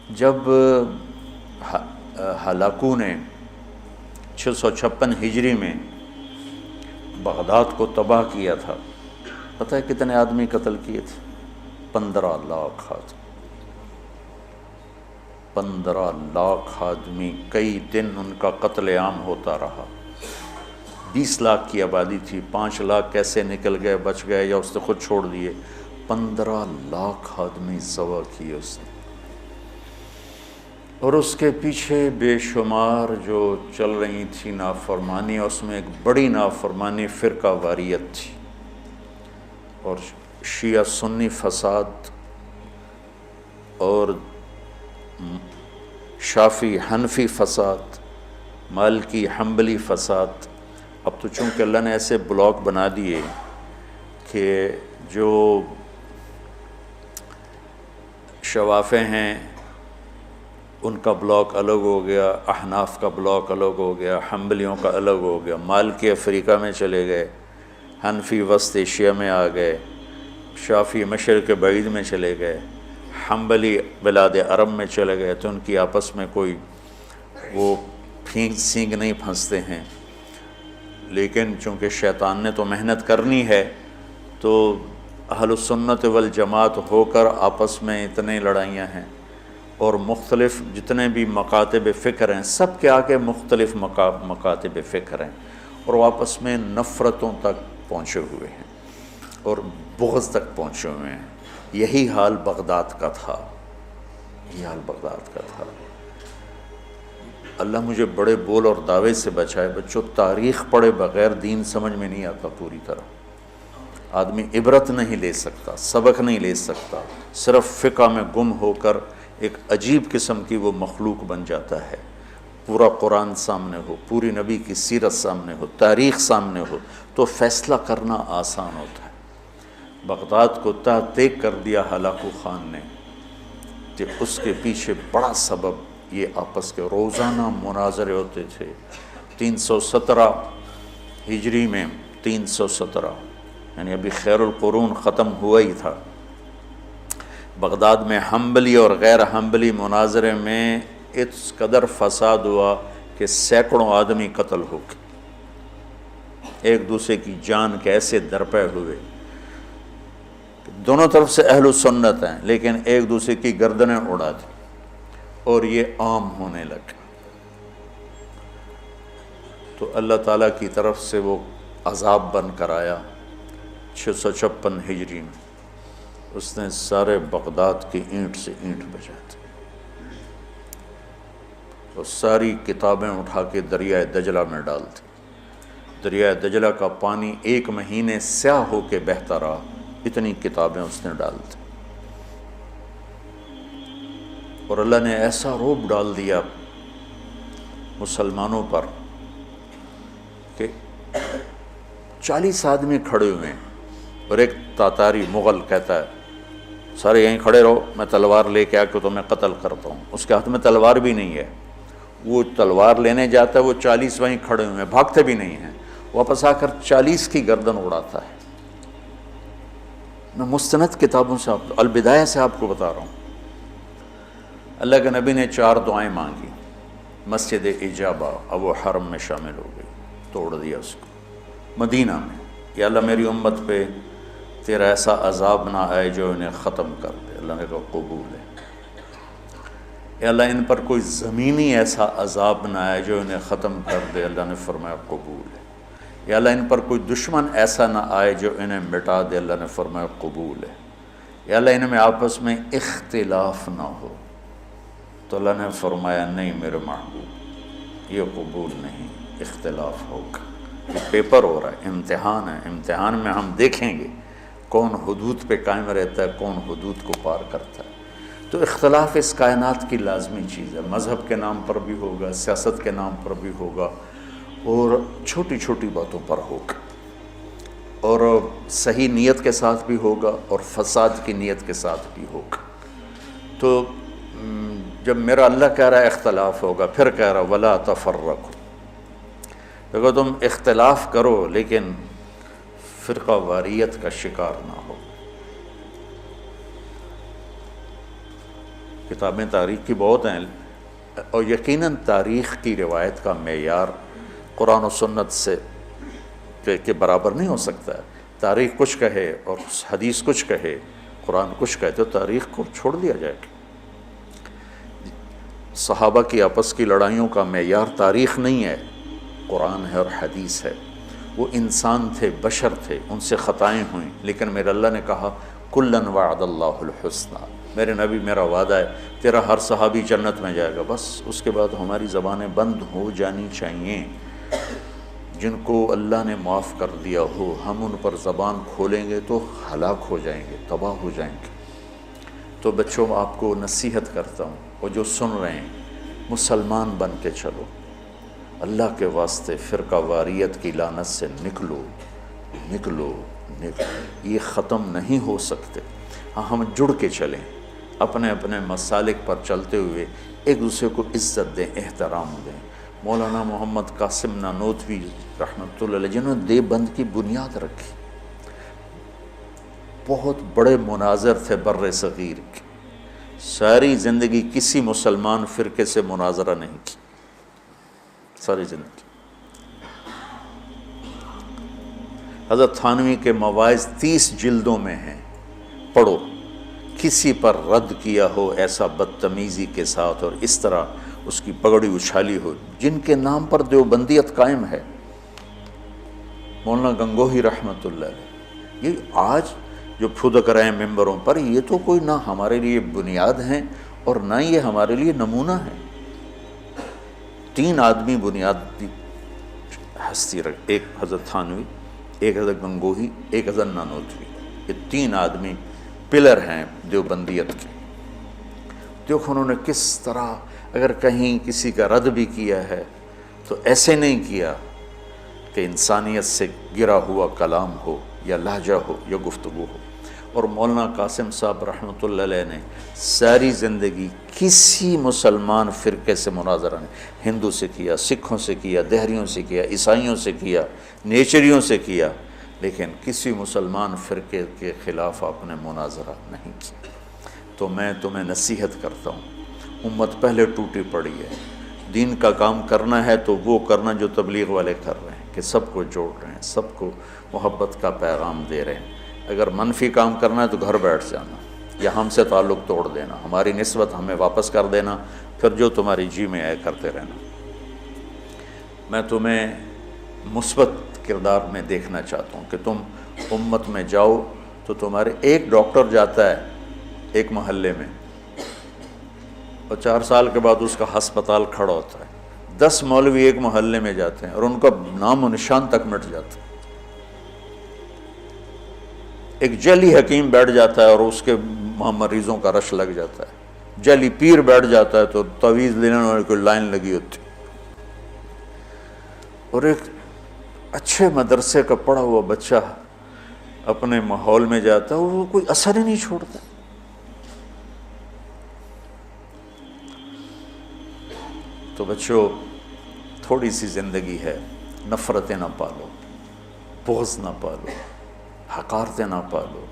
جب ہلاکو نے 656 ہجری میں بغداد کو تباہ کیا تھا، پتہ ہے کتنے آدمی قتل کیے تھے؟ 15 لاکھ آدمی، 15 لاکھ آدمی، کئی دن ان کا قتل عام ہوتا رہا۔ 20 لاکھ کی آبادی تھی، 5 لاکھ کیسے نکل گئے، بچ گئے یا اس نے خود چھوڑ دیے؟ 15 لاکھ آدمی ذبح کیے اس نے۔ اور اس کے پیچھے بے شمار جو چل رہی تھی نافرمانی، اس میں ایک بڑی نافرمانی فرقہ واریت تھی، اور شیعہ سنی فساد اور شافعی حنفی فساد، مالکی حنبلی فساد۔ اب تو چونکہ اللہ نے ایسے بلاک بنا دیے کہ جو شوافع ہیں ان کا بلاک الگ ہو گیا، احناف کا بلاک الگ ہو گیا، حنبلیوں کا الگ ہو گیا، مالکی افریقہ میں چلے گئے، حنفی وسط ایشیا میں آ گئے، شافعی مشرق بعید میں چلے گئے، حنبلی بلاد عرب میں چلے گئے، تو ان کی آپس میں کوئی وہ پھینک سینگ نہیں پھنستے ہیں۔ لیکن چونکہ شیطان نے تو محنت کرنی ہے، تو اہل السنت والجماعت ہو کر آپس میں اتنے لڑائیاں ہیں، اور مختلف جتنے بھی مکاتب فکر ہیں سب کے آگے مختلف مکاتب فکر ہیں، اور وہ آپس میں نفرتوں تک پہنچے ہوئے ہیں اور بغض تک پہنچے ہوئے ہیں۔ یہی حال بغداد کا تھا، یہی حال بغداد کا تھا۔ اللہ مجھے بڑے بول اور دعوے سے بچائے۔ بچوں، تاریخ پڑھے بغیر دین سمجھ میں نہیں آتا پوری طرح۔ آدمی عبرت نہیں لے سکتا، سبق نہیں لے سکتا، صرف فقہ میں گم ہو کر ایک عجیب قسم کی وہ مخلوق بن جاتا ہے۔ پورا قرآن سامنے ہو، پوری نبی کی سیرت سامنے ہو، تاریخ سامنے ہو، تو فیصلہ کرنا آسان ہوتا ہے۔ بغداد کو تحت کر دیا ہلاکو خان نے، کہ اس کے پیچھے بڑا سبب یہ آپس کے روزانہ مناظرے ہوتے تھے۔ 317 ہجری میں، 317 یعنی ابھی خیر القرون ختم ہوا ہی تھا، بغداد میں حنبلی اور غیر حنبلی مناظرے میں اس قدر فساد ہوا کہ سینکڑوں آدمی قتل ہو گئے، ایک دوسرے کی جان کے ایسے درپے ہوئے۔ دونوں طرف سے اہل سنت ہیں، لیکن ایک دوسرے کی گردنیں اڑا دی، اور یہ عام ہونے لگا۔ تو اللہ تعالیٰ کی طرف سے وہ عذاب بن کر آیا 656 ہجری میں۔ اس نے سارے بغداد کی اینٹ سے اینٹ بجا دی، اور ساری کتابیں اٹھا کے دریائے دجلہ میں ڈال دی۔ دریائے دجلہ کا پانی 1 مہینے سیاہ ہو کے بہتا رہا، اتنی کتابیں اس نے ڈال دی۔ اور اللہ نے ایسا رعب ڈال دیا مسلمانوں پر کہ 40 آدمی کھڑے ہوئے ہیں، اور ایک تاتاری مغل کہتا ہے سارے یہیں کھڑے رہو، میں تلوار لے کے آ کے تمہیں قتل کرتا ہوں۔ اس کے ہاتھ میں تلوار بھی نہیں ہے، وہ تلوار لینے جاتا ہے، وہ 40 وہیں کھڑے ہوئے ہیں، بھاگتے بھی نہیں ہیں، واپس آ کر 40 کی گردن اڑاتا ہے۔ میں مستند کتابوں سے البدایہ سے آپ کو بتا رہا ہوں۔ اللہ کے نبی نے 4 دعائیں مانگی، مسجد اجابہ، اب وہ حرم میں شامل ہو گئی، توڑ دیا اس کو۔ مدینہ میں، یا اللہ میری امت پہ تیرا ایسا عذاب نہ آئے جو انہیں ختم کر دے۔ اللہ نے کہا قبول ہے۔ یا اللہ ان پر کوئی زمینی ایسا عذاب نہ آئے جو انہیں ختم کر دے۔ اللہ نے فرمایا قبول ہے۔ یا اللہ ان پر کوئی دشمن ایسا نہ آئے جو انہیں مٹا دے۔ اللہ نے فرمایا قبول ہے۔ یا اللہ ان میں آپس میں اختلاف نہ ہو۔ تو اللہ نے فرمایا نہیں میرے محبوب، یہ قبول نہیں، اختلاف ہوگا۔ یہ پیپر ہو رہا ہے، امتحان ہے، امتحان میں ہم دیکھیں گے کون حدود پہ قائم رہتا ہے، کون حدود کو پار کرتا ہے۔ تو اختلاف اس کائنات کی لازمی چیز ہے، مذہب کے نام پر بھی ہوگا، سیاست کے نام پر بھی ہوگا، اور چھوٹی چھوٹی باتوں پر ہوگا، اور صحیح نیت کے ساتھ بھی ہوگا اور فساد کی نیت کے ساتھ بھی ہوگا۔ تو جب میرا اللہ کہہ رہا ہے اختلاف ہوگا، پھر کہہ رہا ولا تفرقوا، دیکھو تم اختلاف کرو لیکن فرقہ واریت کا شکار نہ ہو۔ کتابیں تاریخ کی بہت ہیں، اور یقیناً تاریخ کی روایت کا معیار قرآن و سنت سے کے برابر نہیں ہو سکتا ہے۔ تاریخ کچھ کہے اور حدیث کچھ کہے، قرآن کچھ کہے، تو تاریخ کو چھوڑ دیا جائے گا۔ صحابہ کی آپس کی لڑائیوں کا معیار تاریخ نہیں ہے، قرآن ہے اور حدیث ہے۔ وہ انسان تھے، بشر تھے، ان سے خطائیں ہوئیں، لیکن میرے اللہ نے کہا کُلًا وعد اللہ الحسنیٰ، میرے نبی میرا وعدہ ہے تیرا ہر صحابی جنت میں جائے گا۔ بس اس کے بعد ہماری زبانیں بند ہو جانی چاہیے۔ جن کو اللہ نے معاف کر دیا ہو، ہم ان پر زبان کھولیں گے تو ہلاک ہو جائیں گے، تباہ ہو جائیں گے۔ تو بچوں آپ کو نصیحت کرتا ہوں، اور جو سن رہے ہیں، مسلمان بن کے چلو، اللہ کے واسطے فرقہ واریت کی لعنت سے نکلو نکلو نکلو، یہ ختم نہیں ہو سکتے۔ ہاں ہم جڑ کے چلیں، اپنے اپنے مسالک پر چلتے ہوئے ایک دوسرے کو عزت دیں، احترام دیں۔ مولانا محمد قاسم نانوتوی رحمۃ اللہ علیہ، جنہوں نے دیوبند کی بنیاد رکھی، بہت بڑے مناظر تھے بر صغیر کے، ساری زندگی کسی مسلمان فرقے سے مناظرہ نہیں کی، ساری زندگی۔ حضرت تھانوی کے مواعظ 30 جلدوں میں ہیں، پڑھو۔ کسی پر رد کیا ہو ایسا بدتمیزی کے ساتھ اور اس طرح اس کی پگڑی اچھالی ہو، جن کے نام پر دیوبندیت قائم ہے، مولانا گنگوہی رحمۃ اللہ علیہ، یہ آج جو پھدک رہے ہیں ممبروں پر، یہ تو کوئی نہ ہمارے لیے بنیاد ہیں اور نہ یہ ہمارے لیے نمونہ ہیں۔ 3 آدمی بنیادی ہستی رکھ، ایک حضرت تھانوی، ایک حضرت گنگوہی، ایک حضرت نانوتوی، یہ 3 آدمی پلر ہیں دیوبندیت کے۔ دیکھو انہوں نے کس طرح، اگر کہیں کسی کا رد بھی کیا ہے تو ایسے نہیں کیا کہ انسانیت سے گرا ہوا کلام ہو یا لہجہ ہو یا گفتگو ہو۔ اور مولانا قاسم صاحب رحمۃ اللہ علیہ نے ساری زندگی کسی مسلمان فرقے سے مناظرہ نہیں، ہندو سے کیا، سکھوں سے کیا، دہریوں سے کیا، عیسائیوں سے کیا، نیچریوں سے کیا، لیکن کسی مسلمان فرقے کے خلاف آپ نے مناظرہ نہیں کیا۔ تو میں تمہیں نصیحت کرتا ہوں، امت پہلے ٹوٹی پڑی ہے، دین کا کام کرنا ہے تو وہ کرنا جو تبلیغ والے کر رہے ہیں، کہ سب کو جوڑ رہے ہیں، سب کو محبت کا پیغام دے رہے ہیں۔ اگر منفی کام کرنا ہے تو گھر بیٹھ جانا، یا ہم سے تعلق توڑ دینا، ہماری نسبت ہمیں واپس کر دینا، پھر جو تمہاری جی میں آئے کرتے رہنا۔ میں تمہیں مثبت کردار میں دیکھنا چاہتا ہوں کہ تم امت میں جاؤ تو تمہارے ایک ڈاکٹر جاتا ہے ایک محلے میں، اور 4 سال کے بعد اس کا ہسپتال کھڑا ہوتا ہے۔ 10 مولوی ایک محلے میں جاتے ہیں اور ان کا نام و نشان تک مٹ جاتا ہے۔ ایک جعلی حکیم بیٹھ جاتا ہے اور اس کے مریضوں کا رش لگ جاتا ہے۔ جعلی پیر بیٹھ جاتا ہے تو تعویذ لینے والے کو لائن لگی ہوتی۔ اور ایک اچھے مدرسے کا پڑھا ہوا بچہ اپنے ماحول میں جاتا ہے اور وہ کوئی اثر ہی نہیں چھوڑتا۔ تو بچوں، تھوڑی سی زندگی ہے، نفرتیں نہ پالو، بغض نہ پالو، حقارتیں نہ پالو،